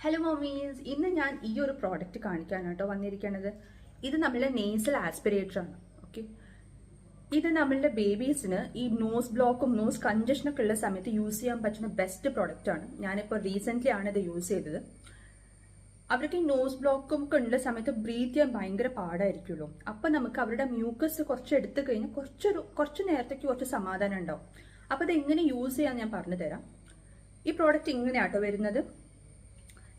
Hello mummies, ഇന്ന് ഞാൻ ഈ ഒരു പ്രോഡക്റ്റ് കാണിക്കാനാട്ടോ വന്നിരിക്കുന്നത്. ഇത് നമ്മളുടെ നേസൽ ആസ്പിറേറ്റർ ആണ്. ഓക്കെ, ഇത് നമ്മളുടെ ബേബീസിന് ഈ നോസ് ബ്ലോക്കും നോസ് കൺജഷനൊക്കെ ഉള്ള സമയത്ത് യൂസ് ചെയ്യാൻ പറ്റുന്ന ബെസ്റ്റ് പ്രോഡക്റ്റ് ആണ്. ഞാനിപ്പോൾ റീസെന്റ് ആണ് ഇത് യൂസ് ചെയ്തത്. അവർക്ക് ഈ നോസ് ബ്ലോക്കും ഒക്കെ ഉള്ള സമയത്ത് ബ്രീത്ത് ചെയ്യാൻ ഭയങ്കര പാടായിരിക്കുമല്ലോ. അപ്പൊ നമുക്ക് അവരുടെ മ്യൂക്കസ് കുറച്ച് എടുത്തു കഴിഞ്ഞാൽ കുറച്ച് നേരത്തേക്ക് കുറച്ച് സമാധാനം ഉണ്ടാവും. അപ്പൊ ഇത് എങ്ങനെ യൂസ് ചെയ്യാൻ ഞാൻ പറഞ്ഞു തരാം. ഈ പ്രോഡക്റ്റ് ഇങ്ങനെയാട്ടോ വരുന്നത്.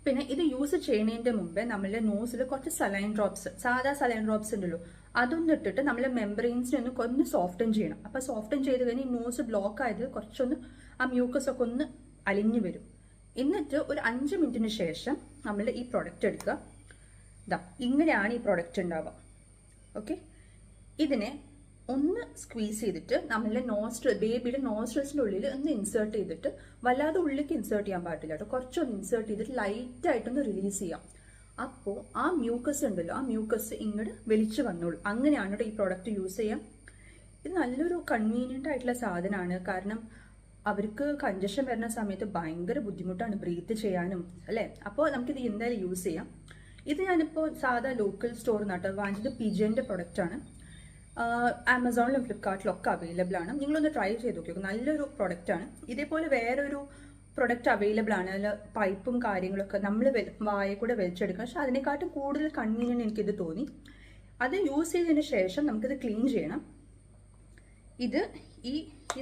പിന്നെ ഇത് യൂസ് ചെയ്യുന്നതിന്റെ മുമ്പേ നമ്മളുടെ നോസിൽ കുറച്ച് സലൈൻ ഡ്രോപ്സ്, സാധാ സലൈൻ ഡ്രോപ്സ് ഉണ്ടല്ലോ, അതൊന്നും ഇട്ടിട്ട് നമ്മളെ മെമ്പറൈൻസിനെ ഒന്ന് സോഫ്റ്റൻ ചെയ്യണം. അപ്പൊ സോഫ്റ്റൻ ചെയ്ത് കഴിഞ്ഞാൽ ഈ നോസ് ബ്ലോക്ക് ആയത് കുറച്ചൊന്ന് ആ മ്യൂക്കസ് ഒക്കെ ഒന്ന് അലിഞ്ഞു വരും. എന്നിട്ട് ഒരു 5 മിനിറ്റിന് ശേഷം നമ്മൾ ഈ പ്രോഡക്റ്റ് എടുക്കുക. ഇതാ ഇങ്ങനെയാണ് ഈ പ്രോഡക്റ്റ് ഉണ്ടാവുക. ഓക്കെ, ഇതിനെ ഒന്ന് സ്ക്വീസ് ചെയ്തിട്ട് നമ്മളുടെ ബേബിയുടെ നോസ്ട്രൽസിന്റെ ഉള്ളിൽ ഒന്ന് ഇൻസേർട്ട് ചെയ്തിട്ട്, വല്ലാതെ ഉള്ളിലേക്ക് ഇൻസേർട്ട് ചെയ്യാൻ പാടില്ല കേട്ടോ, കുറച്ചൊന്ന് ഇൻസേർട്ട് ചെയ്തിട്ട് ലൈറ്റ് ആയിട്ടൊന്ന് റിലീസ് ചെയ്യാം. അപ്പോൾ ആ മ്യൂക്കസ് ഉണ്ടല്ലോ, ആ മ്യൂക്കസ് ഇങ്ങോട്ട് വലിച്ചു വന്നോളൂ. അങ്ങനെയാണ് കേട്ടോ ഈ പ്രോഡക്റ്റ് യൂസ് ചെയ്യാം. ഇത് നല്ലൊരു കൺവീനിയന്റ് ആയിട്ടുള്ള സാധനമാണ്. കാരണം അവർക്ക് കൺജഷൻ വരുന്ന സമയത്ത് ഭയങ്കര ബുദ്ധിമുട്ടാണ് ബ്രീത്ത് ചെയ്യാനും, അല്ലേ? അപ്പോൾ നമുക്കിത് എന്തായാലും യൂസ് ചെയ്യാം. ഇത് ഞാനിപ്പോൾ സാധാ ലോക്കൽ സ്റ്റോറിൽ നിന്നാട്ടോ വാങ്ങിച്ചത്. പിജന്റെ പ്രൊഡക്റ്റ് ആണ്. ആമസോണിലും ഫ്ലിപ്കാർട്ടിലും ഒക്കെ അവൈലബിൾ ആണ്. നിങ്ങളൊന്ന് ട്രൈ ചെയ്ത് നോക്കിയോ, നല്ലൊരു പ്രൊഡക്റ്റ് ആണ്. ഇതേപോലെ വേറൊരു പ്രൊഡക്റ്റ് അവൈലബിൾ ആണ്. അതിൽ പൈപ്പും കാര്യങ്ങളൊക്കെ നമ്മൾ വായ കൂടെ വലിച്ചെടുക്കാം. പക്ഷെ അതിനെക്കാട്ടും കൂടുതൽ കൺവീനിയൻറ്റ് എനിക്കിത് തോന്നി. അത് യൂസ് ചെയ്തതിന് ശേഷം നമുക്കിത് ക്ലീൻ ചെയ്യണം. ഇത് ഈ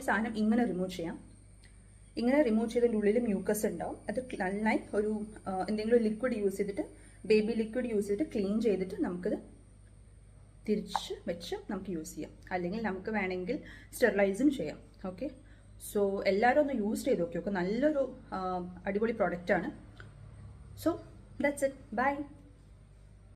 സാധനം ഇങ്ങനെ റിമൂവ് ചെയ്യാം. ഇങ്ങനെ റിമൂവ് ചെയ്തതിൻ്റെ ഉള്ളിൽ മ്യൂക്കസ് ഉണ്ടാവും. അത് നന്നായി ഒരു എന്തെങ്കിലും ലിക്വിഡ് യൂസ് ചെയ്തിട്ട്, ബേബി ലിക്വിഡ് യൂസ് ചെയ്തിട്ട് ക്ലീൻ ചെയ്തിട്ട് നമുക്കിത് തിരിച്ച് വെച്ച് നമുക്ക് യൂസ് ചെയ്യാം. അല്ലെങ്കിൽ നമുക്ക് വേണമെങ്കിൽ സ്റ്റെറിലൈസും ചെയ്യാം. ഓക്കെ, സോ എല്ലാവരും ഒന്ന് യൂസ് ചെയ്ത് നോക്കി. നല്ലൊരു അടിപൊളി പ്രോഡക്റ്റ് ആണ്. So that's it. ബൈ.